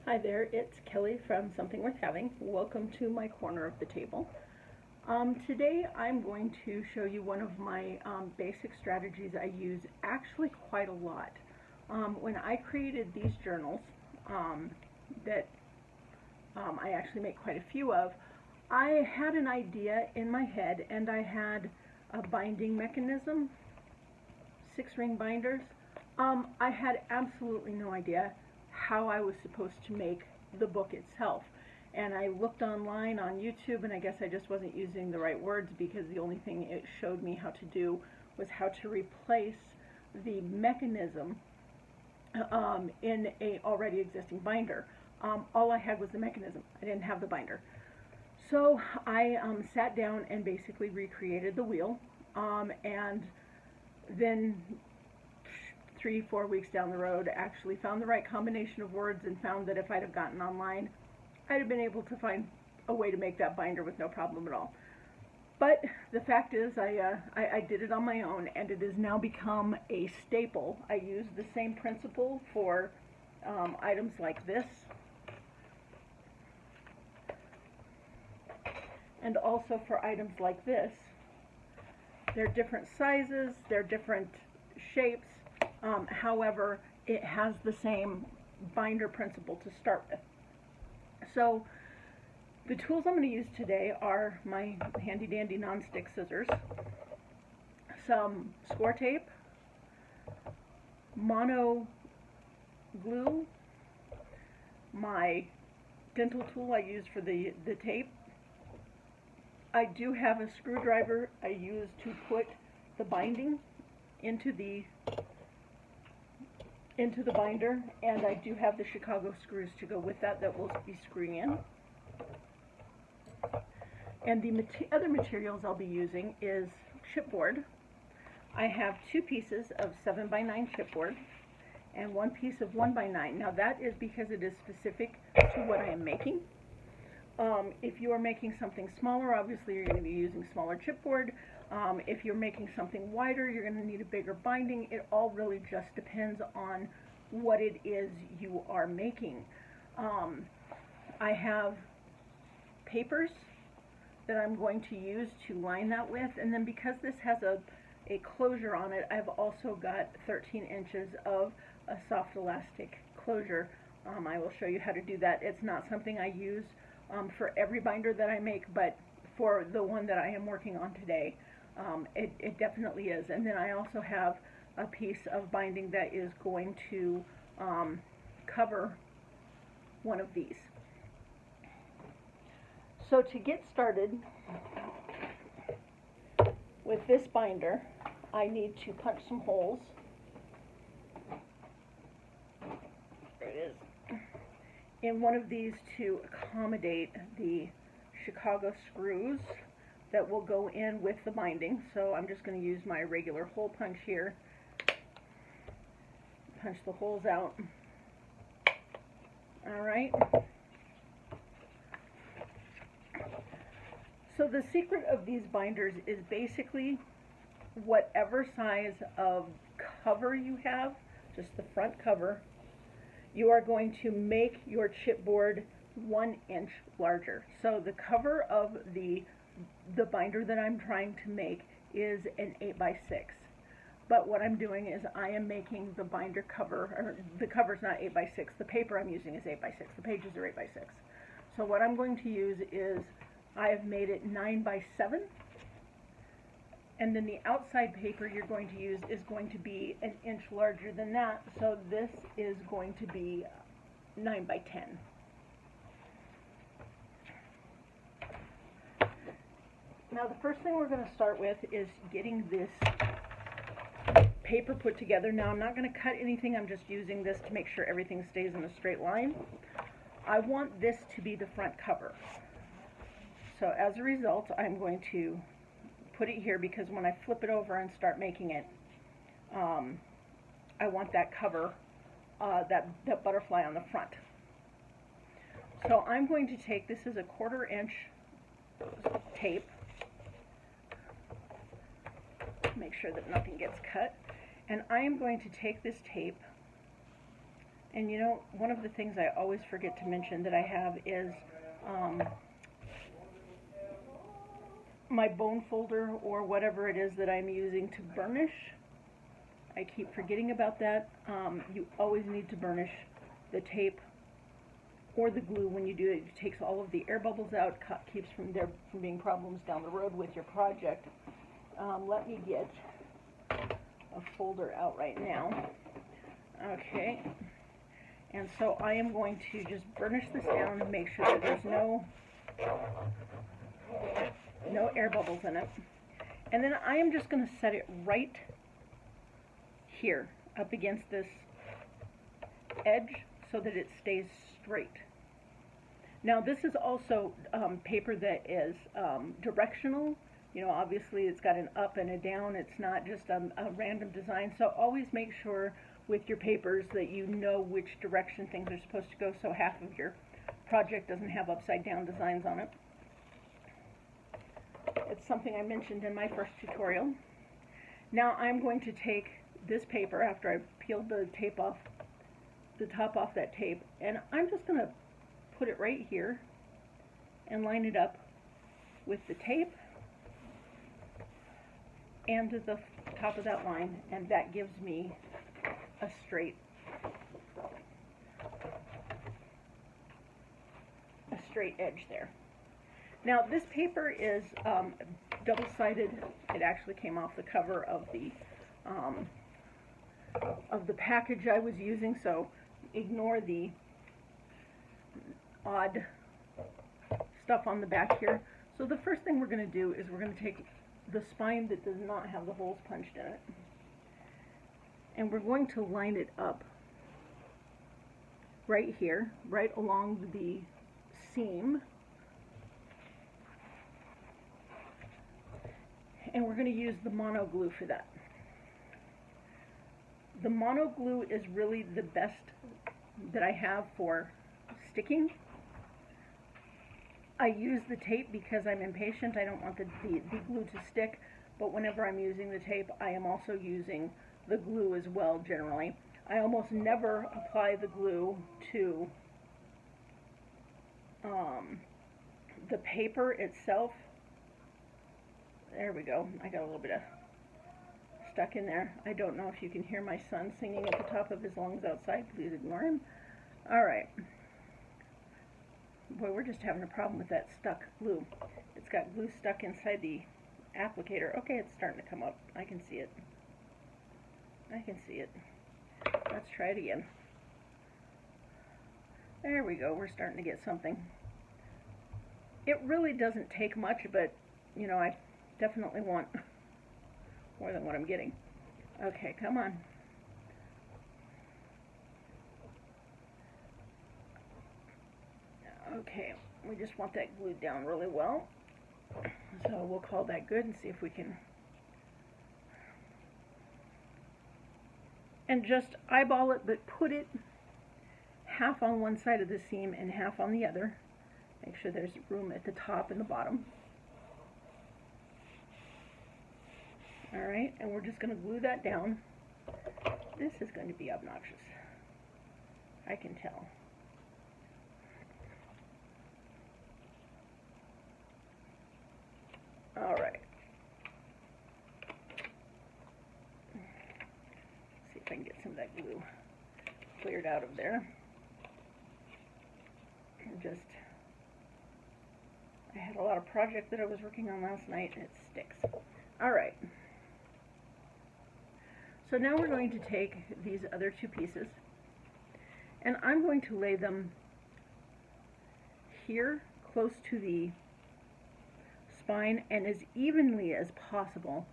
Hi there, it's Kelly from Something Worth Having. Welcome to my corner of the table. Today I'm going to show you one of my basic strategies I use actually quite a lot. When I created these journals that I actually make quite a few of, I had an idea in my head and I had a binding mechanism, 6-ring binders. I had absolutely no idea how I was supposed to make the book itself. And I looked online on YouTube, and I guess I just wasn't using the right words because the only thing it showed me how to do was how to replace the mechanism in a already existing binder. All I had was the mechanism. I didn't have the binder. So I sat down and basically recreated the wheel, and then 3-4 weeks down the road actually found the right combination of words and found that if I'd have gotten online, I'd have been able to find a way to make that binder with no problem at all. But the fact is I did it on my own, and it has now become a staple. I use the same principle for items like this, and also for items like this. They're different sizes, they're different shapes. However, it has the same binder principle to start with. So the tools I'm going to use today are my handy dandy non-stick scissors, some score tape, mono glue, my dental tool I use for the tape. I do have a screwdriver I use to put the binding into the binder, and I do have the Chicago screws to go with that will be screwing in. And the other materials I'll be using is chipboard. I have 2 pieces of 7x9 chipboard and 1 piece of 1x9. Now that is because it is specific to what I am making. If you are making something smaller, obviously you're going to be using smaller chipboard. If you're making something wider, you're going to need a bigger binding. It all really just depends on what it is you are making. I have papers that I'm going to use to line that with, and then because this has a closure on it, I've also got 13 inches of a soft elastic closure. I will show you how to do that. It's not something I use for every binder that I make, but for the one that I am working on today, it definitely is. And then I also have a piece of binding that is going to cover one of these. So to get started with this binder, I need to punch some holes. There it is. In one of these to accommodate the Chicago screws that will go in with the binding. So I'm just going to use my regular hole punch here. Punch the holes out. Alright. So the secret of these binders is basically whatever size of cover you have, just the front cover, you are going to make your chipboard 1 inch larger. So the cover of the binder that I'm trying to make is an 8x6. But what I'm doing is I am making the binder cover, or the cover's not 8x6, the paper I'm using is 8x6, the pages are 8x6. So what I'm going to use is, I have made it 9x7, and then the outside paper you're going to use is going to be an inch larger than that, so this is going to be 9x10. Now the first thing we're going to start with is getting this paper put together. Now I'm not going to cut anything, I'm just using this to make sure everything stays in a straight line. I want this to be the front cover. So as a result, I'm going to put it here because when I flip it over and start making it, I want that cover, that butterfly on the front. So I'm going to take, this is a 1/4 inch tape, make sure that nothing gets cut, and I am going to take this tape And you know, one of the things I always forget to mention that I have is my bone folder, or whatever it is that I'm using to burnish. I keep forgetting about that. You always need to burnish the tape or the glue when you do it. It takes all of the air bubbles out, keeps from there from being problems down the road with your project. Let me get a folder out right now. Okay, and so I am going to just burnish this down and make sure that there's no air bubbles in it. And then I am just going to set it right here up against this edge so that it stays straight. Now this is also paper that is directional. You know, obviously it's got an up and a down. It's not just a random design. So always make sure with your papers that you know which direction things are supposed to go, so half of your project doesn't have upside down designs on it. It's something I mentioned in my first tutorial. Now I'm going to take this paper after I've peeled the tape off, the top off that tape, and I'm just going to put it right here and line it up with the tape and to the top of that line, and that gives me a straight edge there. Now this paper is double-sided. It actually came off the cover of the package I was using, so ignore the odd stuff on the back here. So the first thing we're going to do is we're going to take the spine that does not have the holes punched in it, and we're going to line it up right here, right along the seam, and we're going to use the mono glue for that. The mono glue is really the best that I have for sticking. I use the tape because I'm impatient. I don't want the glue to stick, but whenever I'm using the tape, I am also using the glue as well generally. I almost never apply the glue to the paper itself. There we go. I got a little bit of stuck in there. I don't know if you can hear my son singing at the top of his lungs outside. Please ignore him. Alright. Boy, we're just having a problem with that stuck glue. It's got glue stuck inside the applicator. Okay, it's starting to come up. I can see it. I can see it. Let's try it again. There we go. We're starting to get something. It really doesn't take much, but, you know, I definitely want more than what I'm getting. Okay, come on. Okay, we just want that glued down really well. So we'll call that good and see if we can. And just eyeball it, but put it half on one side of the seam and half on the other. Make sure there's room at the top and the bottom. Alright, and we're just going to glue that down. This is going to be obnoxious. I can tell. Alright. See if I can get some of that glue cleared out of there. I had a lot of project that I was working on last night, and it sticks. Alright. So now we're going to take these other two pieces, and I'm going to lay them here close to the spine and as evenly as possible,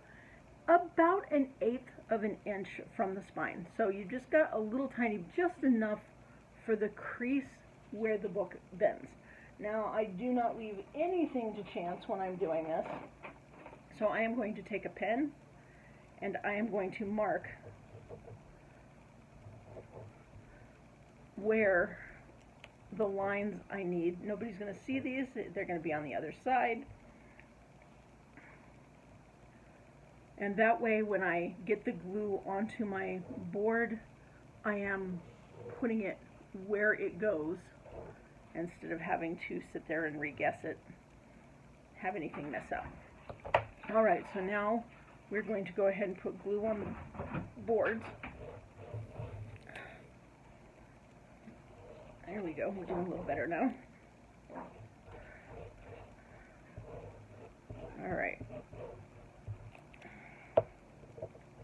about 1/8 of an inch from the spine. So you just got a little tiny, just enough for the crease where the book bends. Now I do not leave anything to chance when I'm doing this, so I am going to take a pen and I am going to mark where the lines I need. Nobody's going to see these, they're going to be on the other side. And that way when I get the glue onto my board, I am putting it where it goes instead of having to sit there and re-guess it, have anything mess up. Alright, so now we're going to go ahead and put glue on the boards. There we go, we're doing a little better now. Alright.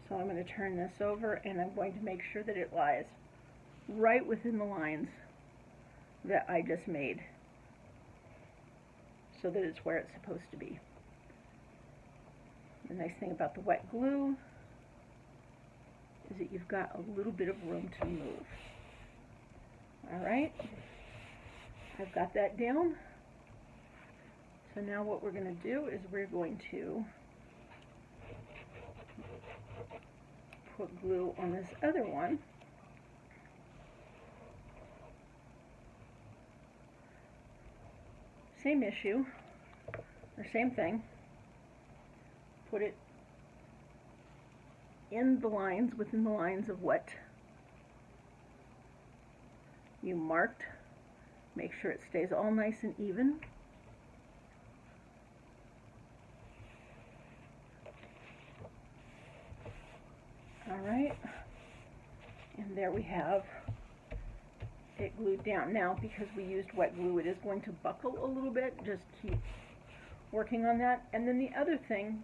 So I'm going to turn this over and I'm going to make sure that it lies right within the lines that I just made, so that it's where it's supposed to be. The nice thing about the wet glue is that you've got a little bit of room to move. Alright, I've got that down. So now what we're going to do is we're going to put glue on this other one. Same issue, or same thing. Put it in the lines, within the lines of what you marked. Make sure it stays all nice and even. Alright, and there we have it glued down. Now, because we used wet glue, it is going to buckle a little bit. Just keep working on that. And then the other thing,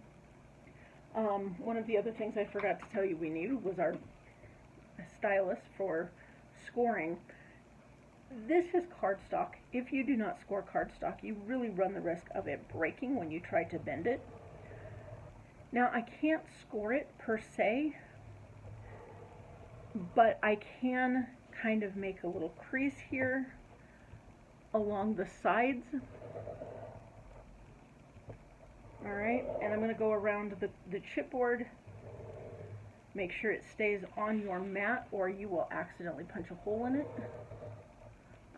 one of the other things I forgot to tell you we need was our stylus for scoring. This is cardstock. If you do not score cardstock, you really run the risk of it breaking when you try to bend it. Now, I can't score it per se, but I can kind of make a little crease here along the sides. Alright, and I'm going to go around the chipboard. Make sure it stays on your mat or you will accidentally punch a hole in it.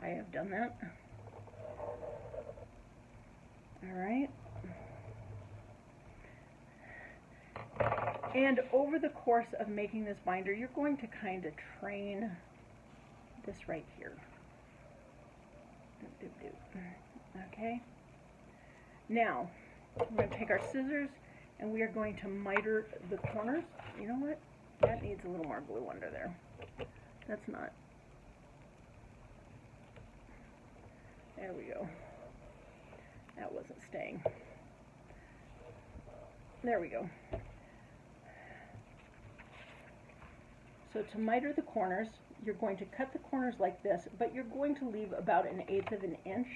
I have done that. Alright. And over the course of making this binder, you're going to kind of train this right here. Okay. Now, we're going to take our scissors and we are going to miter the corners. You know what? That needs a little more glue under there. That's not. There we go. That wasn't staying. There we go. So to miter the corners, you're going to cut the corners like this, but you're going to leave about 1/8 of an inch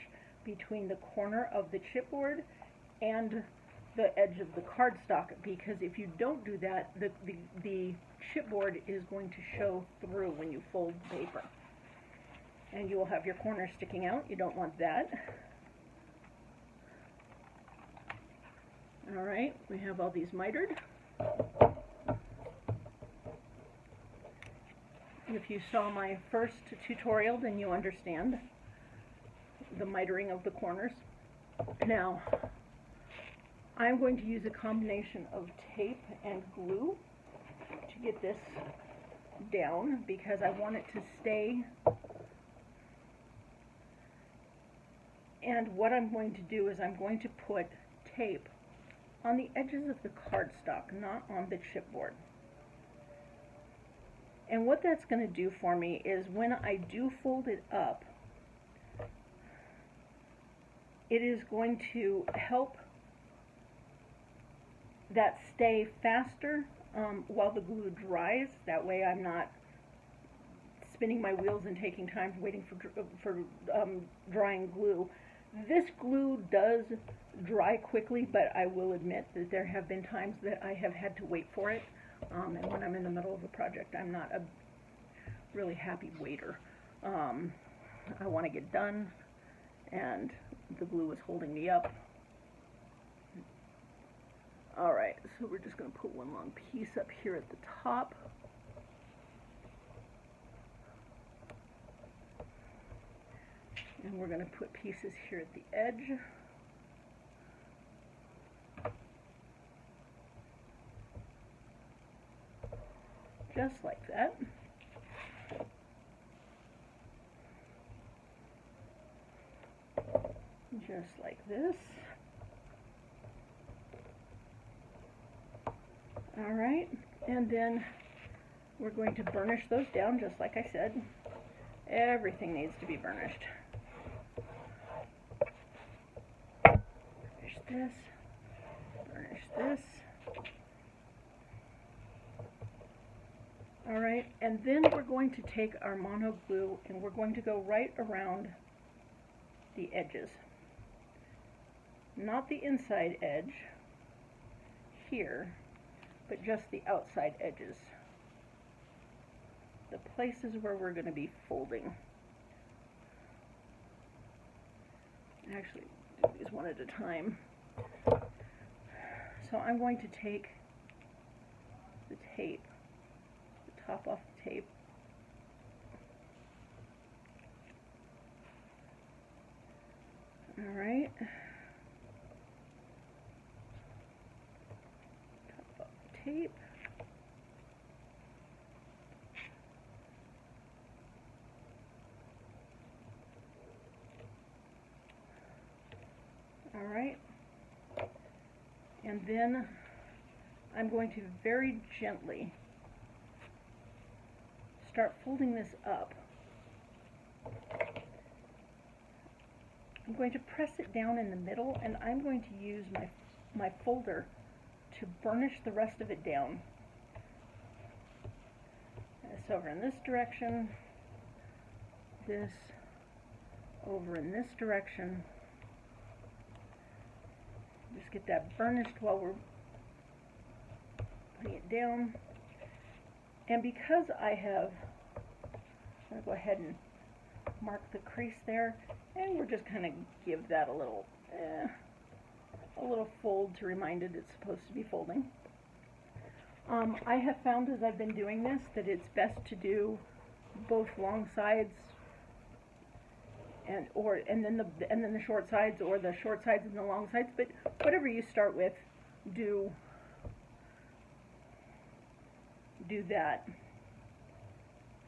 between the corner of the chipboard and the edge of the cardstock, because if you don't do that, the chipboard is going to show through when you fold the paper. And you will have your corners sticking out. You don't want that. Alright, we have all these mitered. If you saw my first tutorial, then you understand the mitering of the corners. Now, I'm going to use a combination of tape and glue to get this down because I want it to stay. And what I'm going to do is I'm going to put tape on the edges of the cardstock, not on the chipboard. And what that's going to do for me is when I do fold it up, it is going to help that stay faster while the glue dries. That way I'm not spinning my wheels and taking time waiting for drying glue. This glue does dry quickly, but I will admit that there have been times that I have had to wait for it. And when I'm in the middle of a project, I'm not a really happy waiter. I want to get done, and the glue is holding me up. Alright, so we're just going to put one long piece up here at the top. And we're going to put pieces here at the edge. Just like that. just like this. All right, and then we're going to burnish those down just like I said. Everything needs to be burnished. Burnish this, burnish this. All right, and then we're going to take our mono glue and we're going to go right around the edges. Not the inside edge here, but just the outside edges. The places where we're going to be folding. Actually, do these one at a time. So I'm going to take the tape, the top off the tape, all right, top off the tape. All right, and then I'm going to very gently start folding this up. I'm going to press it down in the middle, and I'm going to use my folder to burnish the rest of it down. This over in this direction, this over in this direction. Just get that burnished while we're putting it down. And because I have, I'm going to go ahead and mark the crease there, and we're just kind of give that a little fold to remind it it's supposed to be folding. I have found as I've been doing this that it's best to do both long sides and then the short sides, or the short sides and the long sides, but whatever you start with, do that.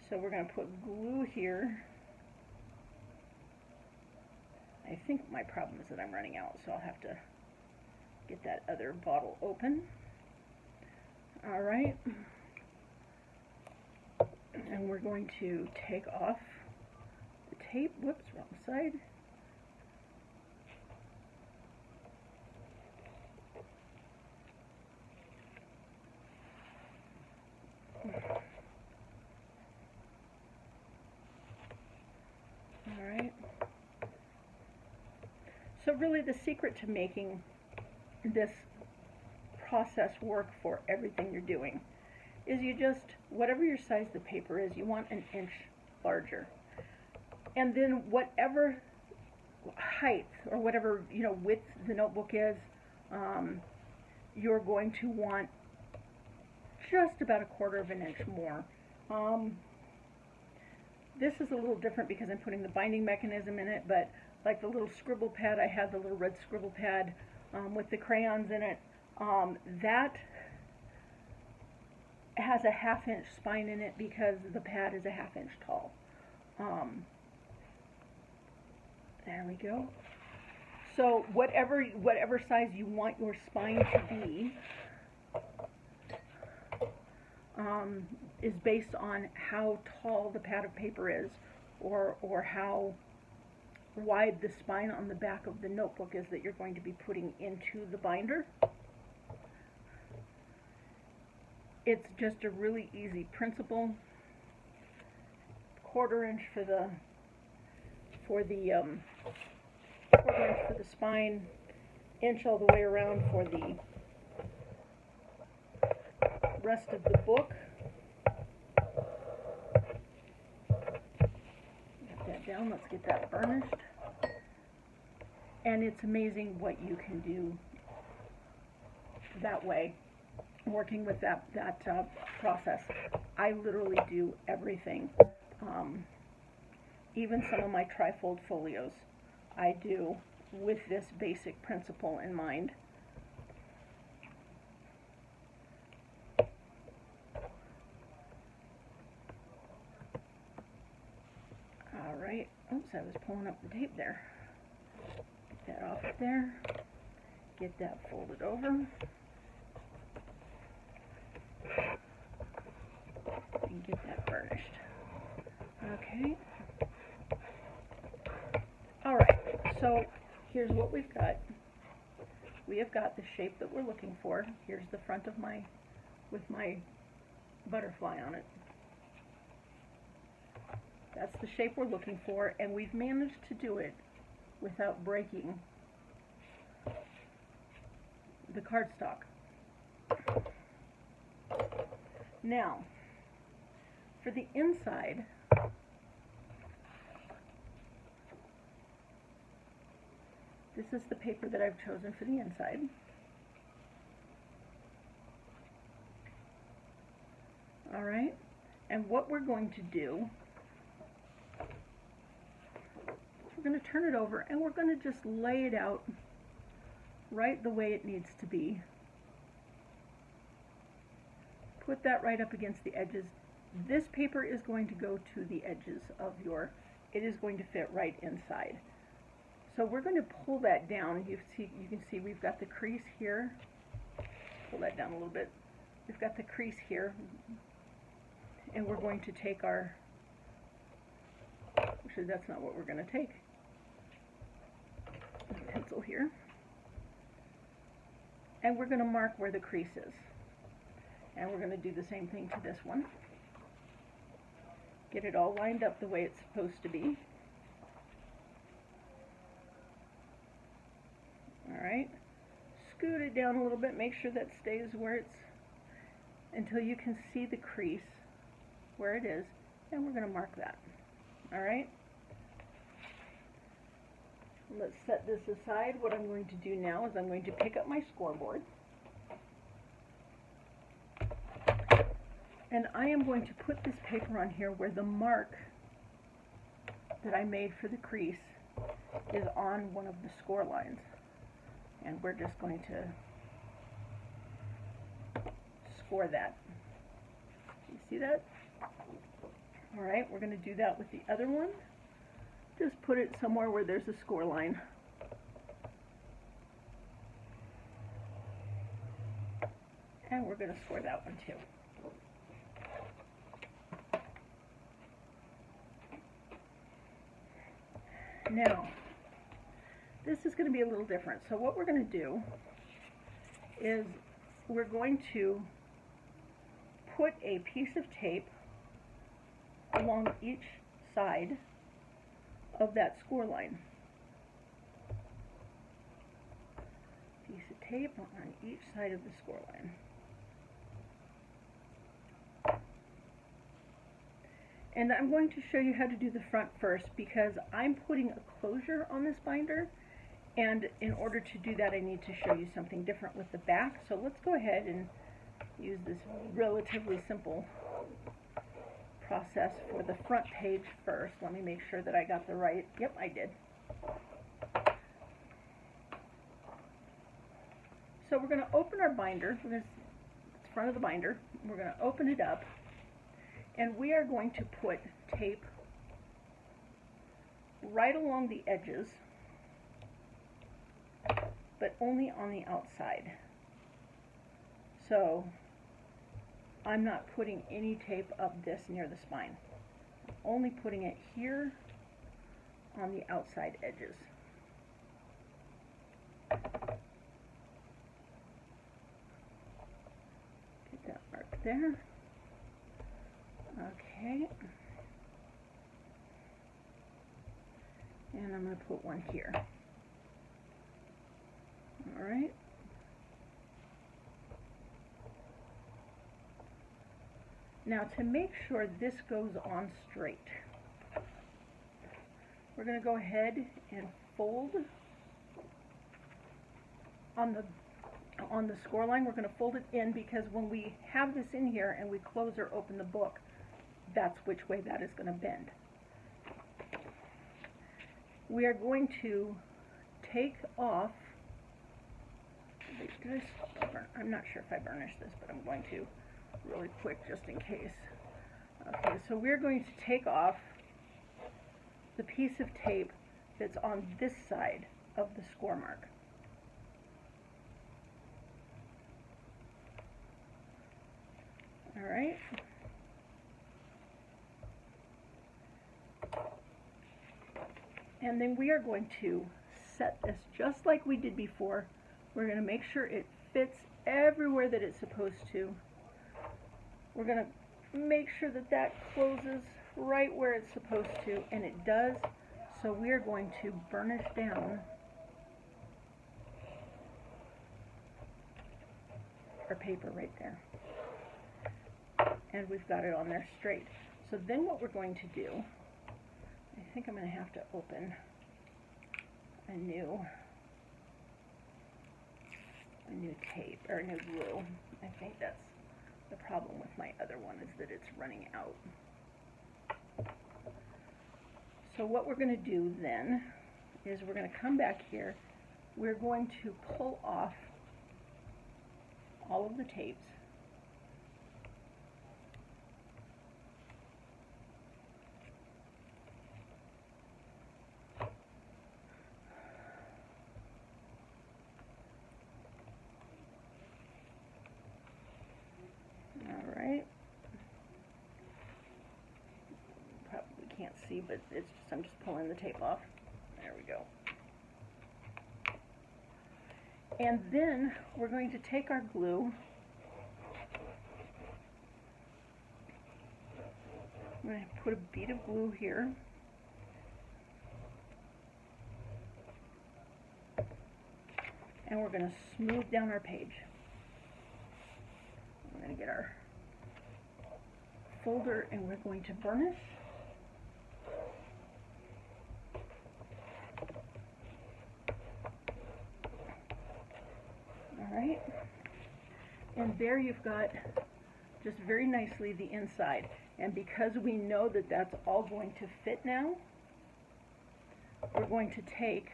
So we're going to put glue here. I think my problem is that I'm running out, so I'll have to get that other bottle open. All right, and we're going to take off the tape. Whoops, wrong side. All right. So really the secret to making this process work for everything you're doing is you just, whatever your size the paper is, you want an inch larger. And then whatever height or whatever, width the notebook is, you're going to want just about a quarter of an inch more. This is a little different because I'm putting the binding mechanism in it, but like the little scribble pad, I have the little red scribble pad with the crayons in it. That has a half-inch spine in it because the pad is a half-inch tall. There we go. So whatever size you want your spine to be is based on how tall the pad of paper is, or how wide the spine on the back of the notebook is that you're going to be putting into the binder. It's just a really easy principle. Quarter inch for the spine, inch all the way around for the rest of the book. Get that down. Let's get that burnished. And it's amazing what you can do that way, working with that process. I literally do everything. Even some of my trifold folios I do with this basic principle in mind. All right. Oops, I was pulling up the tape there. that off there. Get that folded over. And get that burnished. Okay. Alright, so here's what we've got. We have got the shape that we're looking for. Here's the front of with my butterfly on it. That's the shape we're looking for, and we've managed to do it without breaking the cardstock. Now, for the inside, this is the paper that I've chosen for the inside. Alright, and what we're going to do, we're going to turn it over and we're going to just lay it out right the way it needs to be. Put that right up against the edges. This paper is going to go to the edges of it is going to fit right inside. So we're going to pull that down. You can see we've got the crease here. Pull that down a little bit. We've got the crease here. And we're going to take actually that's not what we're going to take. A pencil here. And we're going to mark where the crease is. And we're going to do the same thing to this one. Get it all lined up the way it's supposed to be. Alright, scoot it down a little bit, make sure that stays where it's, until you can see the crease where it is, and we're going to mark that. Alright, let's set this aside. What I'm going to do now is I'm going to pick up my scoreboard, and I am going to put this paper on here where the mark that I made for the crease is on one of the score lines. And we're just going to score that. You see that? Alright, we're going to do that with the other one. Just put it somewhere where there's a score line. And we're going to score that one too. Now, this is going to be a little different. So what we're going to do is we're going to put a piece of tape along each side of that score line. Piece of tape on each side of the score line. And I'm going to show you how to do the front first because I'm putting a closure on this binder. And in order to do that, I need to show you something different with the back. So let's go ahead and use this relatively simple process for the front page first. Let me make sure that I got the right. Yep, I did. So we're going to open our binder. It's the front of the binder. We're going to open it up. And we are going to put tape right along the edges, but only on the outside. So I'm not putting any tape up this near the spine. I'm only putting it here on the outside edges. Get that mark there. Okay. And I'm going to put one here. Alright. Now to make sure this goes on straight, we're going to go ahead and fold on the score line. We're going to fold it in because when we have this in here and we close or open the book, that's which way that is going to bend. We are going to take off, I'm not sure if I burnished this, but I'm going to really quick just in case. Okay, so we're going to take off the piece of tape that's on this side of the score mark. All right. And then we are going to set this just like we did before. We're going to make sure it fits everywhere that it's supposed to. We're going to make sure that that closes right where it's supposed to, and it does. So we are going to burnish down our paper right there. And we've got it on there straight. So then what we're going to do, I think I'm going to have to open a new tape, or a new glue. I think that's the problem with my other one, is that it's running out. So what we're going to do then is we're going to come back here. We're going to pull off all of the tapes. Can't see, but it's just, I'm just pulling the tape off. There we go. And then we're going to take our glue. I'm going to put a bead of glue here. And we're going to smooth down our page. We're going to get our folder and we're going to burnish. Alright, and there you've got just very nicely the inside. And because we know that that's all going to fit now, we're going to take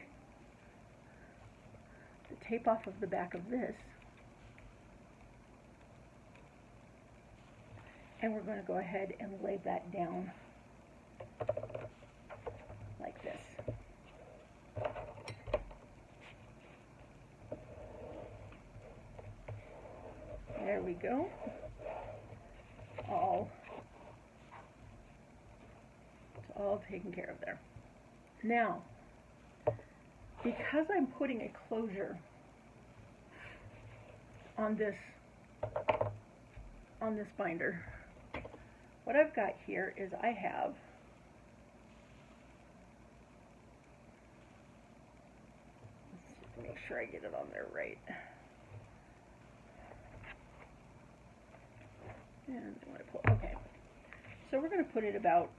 the tape off of the back of this, and we're going to go ahead and lay that down like this. There we go. It's all taken care of there. Now, because I'm putting a closure on this binder, what I've got here is I have let's make sure I get it on there right. And I'm going to pull, okay. So we're going to put it about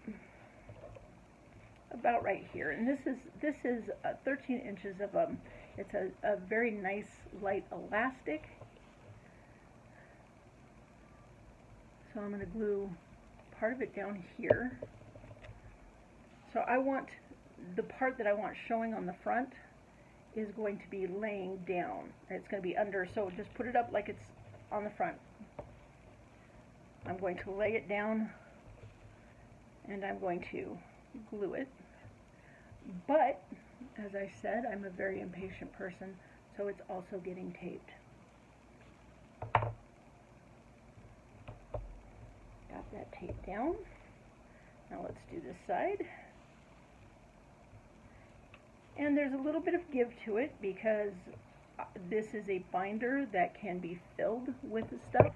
right here, and this is 13 inches of it's a very nice light elastic. So I'm going to glue part of it down here. So I want the part that I want showing on the front is going to be laying down. It's going to be under, so just put it up like it's on the front. I'm going to lay it down and I'm going to glue it. But, as I said, I'm a very impatient person, so it's also getting taped. Got that tape down. Now let's do this side. And there's a little bit of give to it because this is a binder that can be filled with the stuff.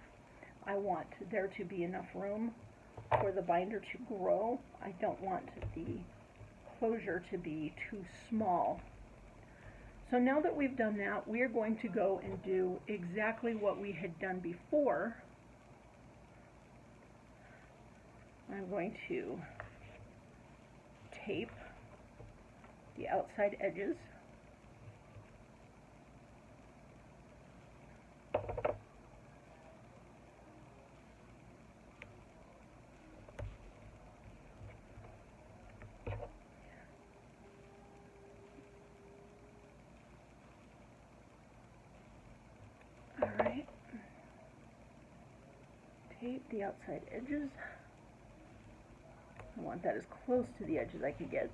I want there to be enough room for the binder to grow. I don't want the closure to be too small. So now that we've done that, we are going to go and do exactly what we had done before. I'm going to tape the outside edges. Alright, tape the outside edges. I want that as close to the edge as I can get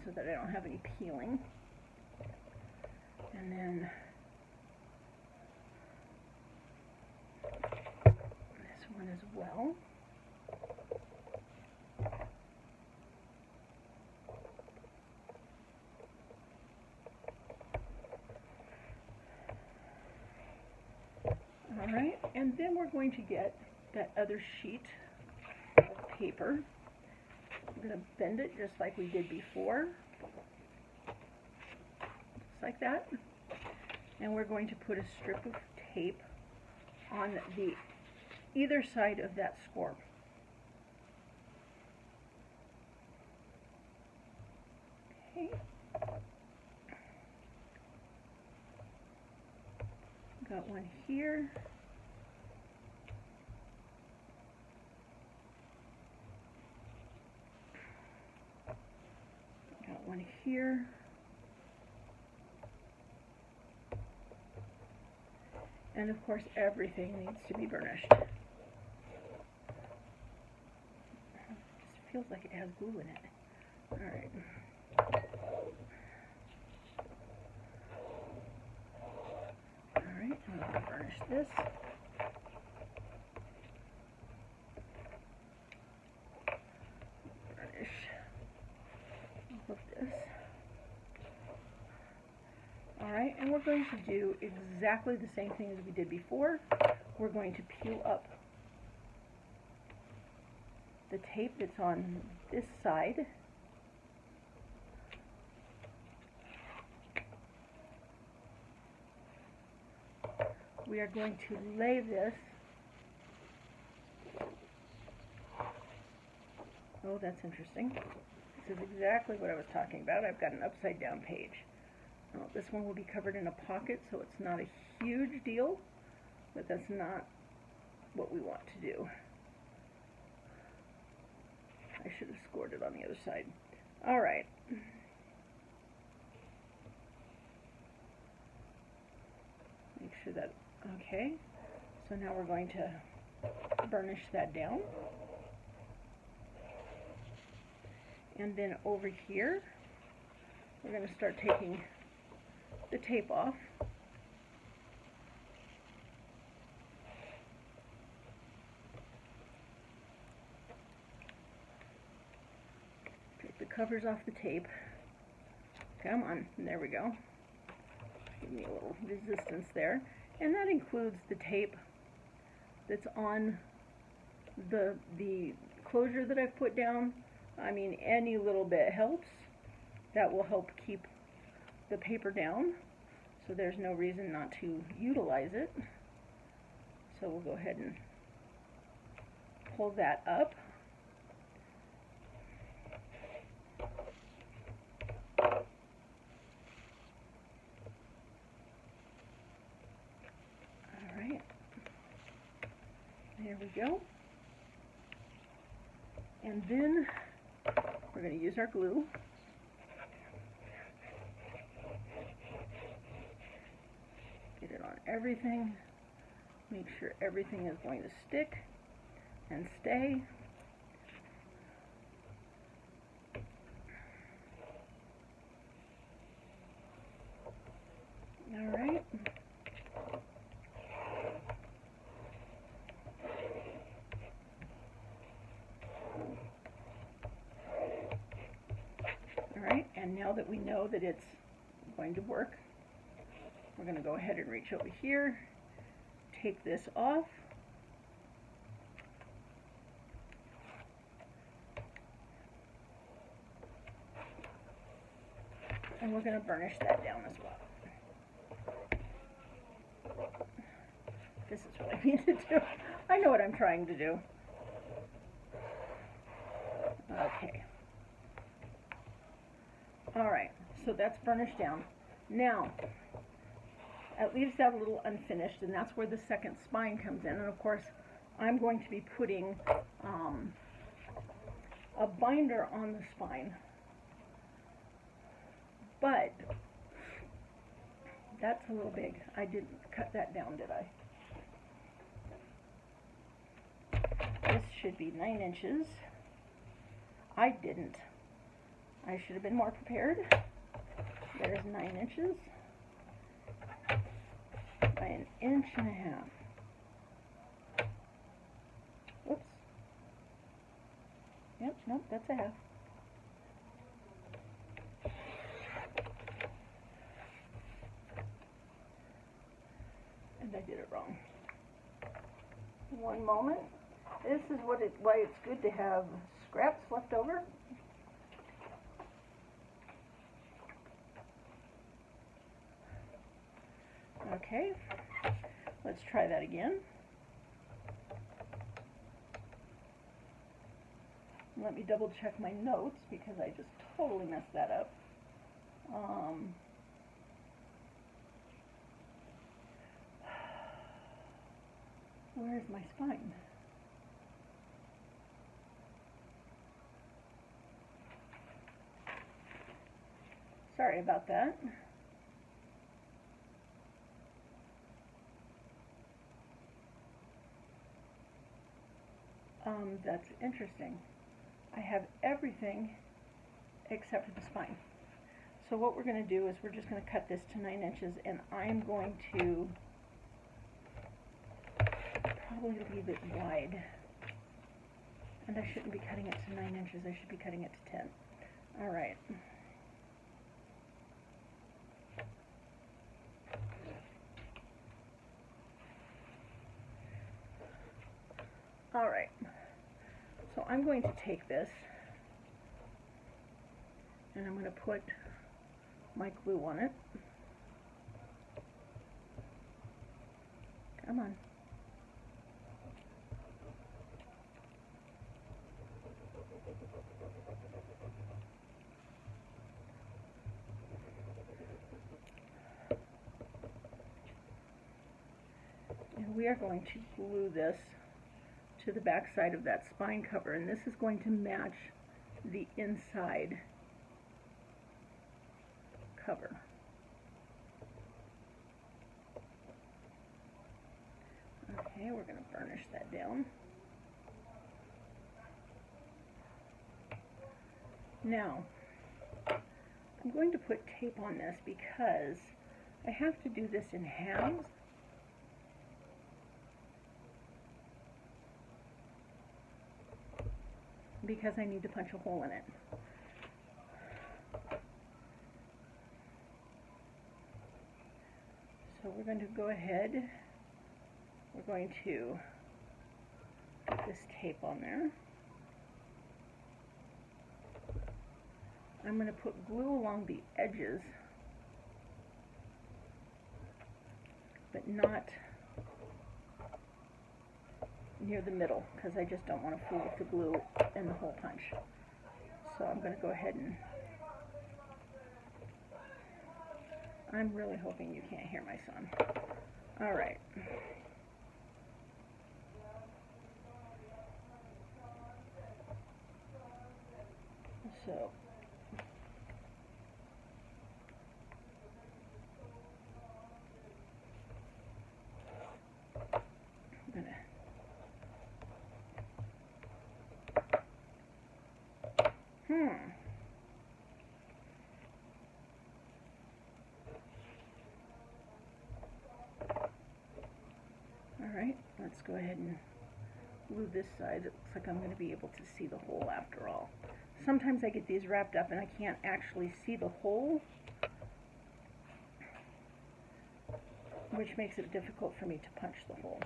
so that I don't have any peeling. And then this one as well. All right, and then we're going to get that other sheet of paper. I'm going to bend it just like we did before, just like that. And we're going to put a strip of tape on the either side of that score. Okay. Got one here. Got one here. And of course, everything needs to be burnished. It just feels like it has glue in it. All right. All right, I'm going to burnish this. Burnish all of this. Alright, and we're going to do exactly the same thing as we did before. We're going to peel up the tape that's on this side. We are going to lay this. Oh, that's interesting. This is exactly what I was talking about. I've got an upside down page. Now, this one will be covered in a pocket, so it's not a huge deal, but that's not what we want to do. I should have scored it on the other side. All right. Make sure that, okay. So now we're going to burnish that down. And then over here, we're going to start taking the tape off. Take the covers off the tape. Come on, there we go. Give me a little resistance there. And that includes the tape that's on the closure that I've put down. I mean, any little bit helps. That will help keep the paper down, so there's no reason not to utilize it. So we'll go ahead and pull that up. All right, there we go. And then we're going to use our glue. Get it on everything. Make sure everything is going to stick and stay. All right. All right, and now that we know that it's going to work, we're going to go ahead and reach over here, take this off, and we're going to burnish that down as well. This is what I need to do. I know what I'm trying to do. Okay. Alright, so that's burnished down. Now, it leaves that a little unfinished, and that's where the second spine comes in. And of course, I'm going to be putting a binder on the spine. But that's a little big. I didn't cut that down, did I? This should be 9 inches. I didn't. I should have been more prepared. There's 9 inches. an inch and a half. Oops. Yep, nope, that's a half. And I did it wrong. One moment. This is why it's good to have scraps left over. Okay, let's try that again. Let me double check my notes because I just totally messed that up. Where's my spine? Sorry about that. That's interesting. I have everything except for the spine. So what we're going to do is we're just going to cut this to 9 inches, and I'm going to probably leave it wide. And I shouldn't be cutting it to 9 inches, I should be cutting it to 10. Alright. Alright. So I'm going to take this and I'm going to put my glue on it. Come on. And we are going to glue this to the back side of that spine cover, and this is going to match the inside cover. Okay, we're going to burnish that down. Now, I'm going to put tape on this because I have to do this in halves. Because I need to punch a hole in it. So we're going to go ahead, we're going to put this tape on there. I'm going to put glue along the edges, but not near the middle, because I just don't want to fool with the glue and the hole punch. So I'm going to go ahead and, I'm really hoping you can't hear my son. Alright. So, I'm going to Alright, let's go ahead and glue this side. It looks like I'm going to be able to see the hole after all. Sometimes I get these wrapped up and I can't actually see the hole, which makes it difficult for me to punch the hole.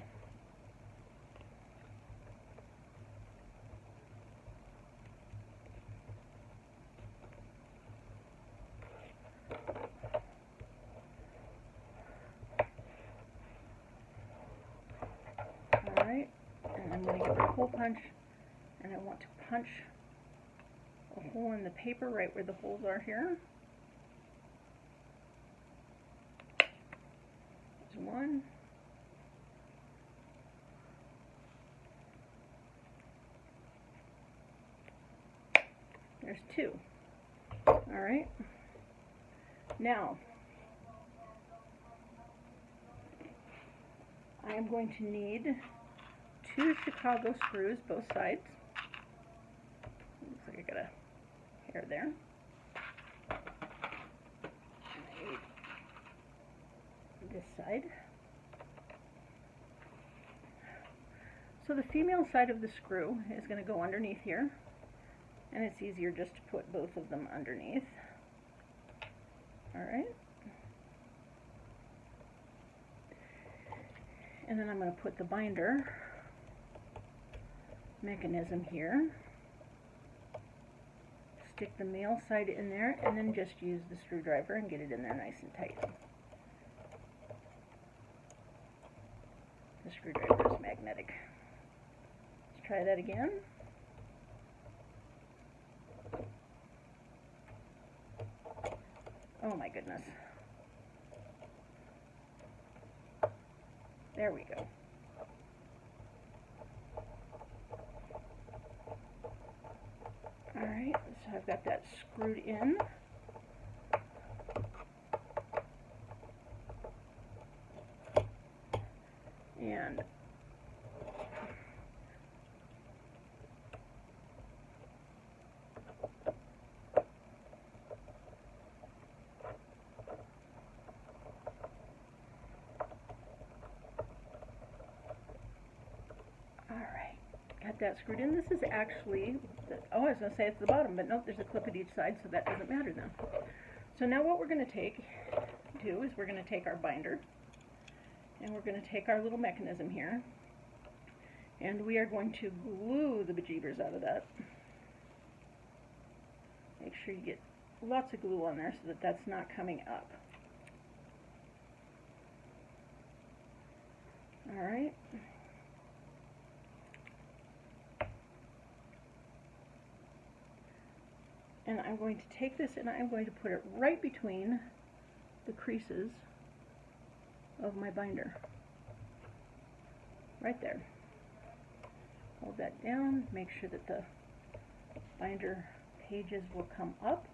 Alright, and I'm going to get the hole punch, and I want to punch a hole in the paper right where the holes are here. There's one. There's two. Alright. Now, I am going to need 2 Chicago screws, both sides. Looks like I got a hair there. This side. So the female side of the screw is going to go underneath here, and it's easier just to put both of them underneath. Alright. And then I'm going to put the binder mechanism here. Stick the male side in there, and then just use the screwdriver and get it in there nice and tight. The screwdriver is magnetic. Let's try that again. Oh my goodness. There we go. Alright, so I've got that screwed in. And got that screwed in. This is actually, oh, I was going to say it's the bottom, but nope, there's a clip at each side, so that doesn't matter then. So now what we're going to do is we're going to take our binder, and we're going to take our little mechanism here, and we are going to glue the bejeebers out of that. Make sure you get lots of glue on there so that that's not coming up. Alright. And I'm going to take this and I'm going to put it right between the creases of my binder. Right there. Hold that down, make sure that the binder pages will come up.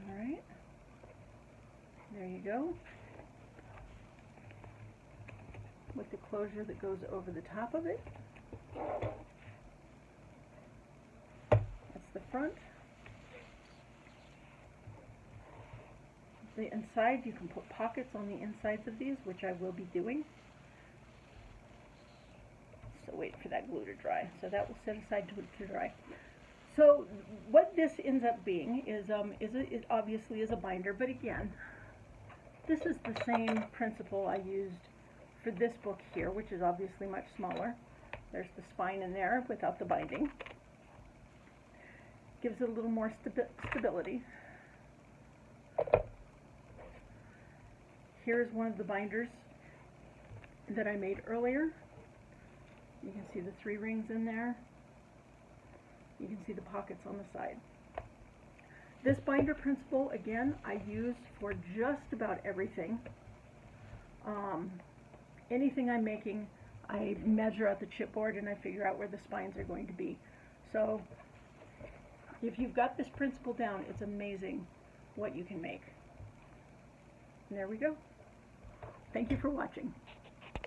Alright. There you go. With the closure that goes over the top of it. The front. The inside, you can put pockets on the insides of these, which I will be doing. So wait for that glue to dry. So that will set aside to dry. So what this ends up being is it obviously is a binder, but again, this is the same principle I used for this book here, which is obviously much smaller. There's the spine in there without the binding. Gives it a little more stability. Here's one of the binders that I made earlier. You can see the 3 rings in there. You can see the pockets on the side. This binder principle, again, I use for just about everything. Anything I'm making, I measure out the chipboard and I figure out where the spines are going to be. So if you've got this principle down, it's amazing what you can make. And there we go. Thank you for watching.